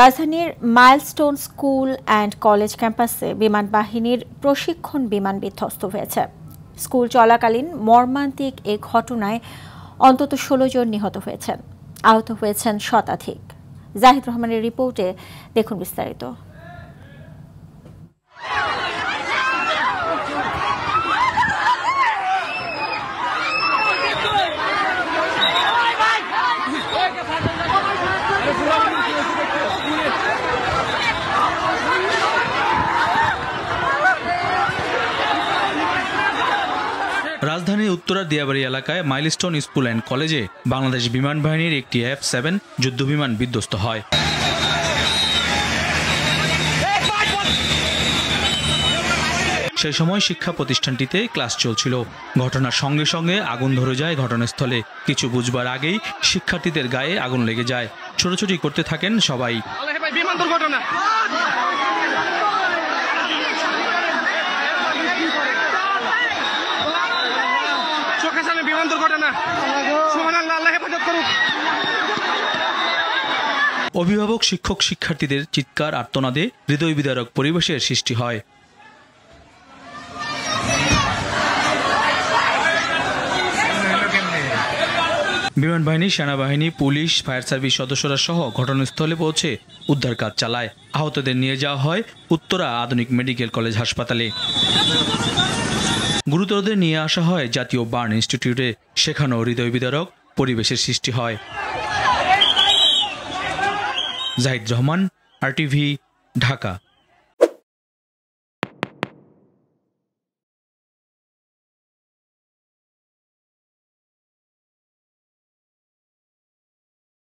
রাজধানীর milestone school and college ক্যাম্পাসে বিমান বাহিনীর প্রশিক্ষণ বিমান বিধ্বস্ত হয়েছে। স্কুল চলাকালীন মর্মান্তিক এ ঘটনায় অন্তত ১৬ জন নিহত হয়েছেন, আহত হয়েছেন শতাধিক। জাহিদ রহমানের রিপোর্টে দেখুন বিস্তারিত। রাজধানীর উত্তরা দিয়াবাড়ি এলাকায় মাইলস্টোন স্কুল অ্যান্ড কলেজে বাংলাদেশ বিমান বাহিনীর একটি F-7 যুদ্ধবিমান বিধ্বস্ত হয়। সেই সময় শিক্ষা প্রতিষ্ঠানটিতে ক্লাস চলছিল। ঘটনার সঙ্গে সঙ্গে আগুন ধরে যায় ঘটনাস্থলে। কিছু বুঝবার আগেই শিক্ষার্থীদের গায়ে আগুন লেগে যায়। ছোটাছুটি করতে থাকেন সবাই। অভিভাবক, শিক্ষক, শিক্ষার্থীদের চিৎকার আর্তনাদে হৃদয় বিদারক পরিবেশের সৃষ্টি হয়। বিমান বাহিনী, সেনাবাহিনী, পুলিশ, ফায়ার সার্ভিস সদস্যরা সহ ঘটনাস্থলে পৌঁছে উদ্ধার কাজ চালায়। আহতদের নিয়ে যাওয়া হয় উত্তরা আধুনিক মেডিকেল কলেজ হাসপাতালে। গুরুতরদের নিয়ে আসা হয় জাতীয় বার্ন ইনস্টিটিউটে। সেখানেও হৃদয় বিদারক পরিবেশের সৃষ্টি হয়। জাহিদ রহমান, RTV, ঢাকা।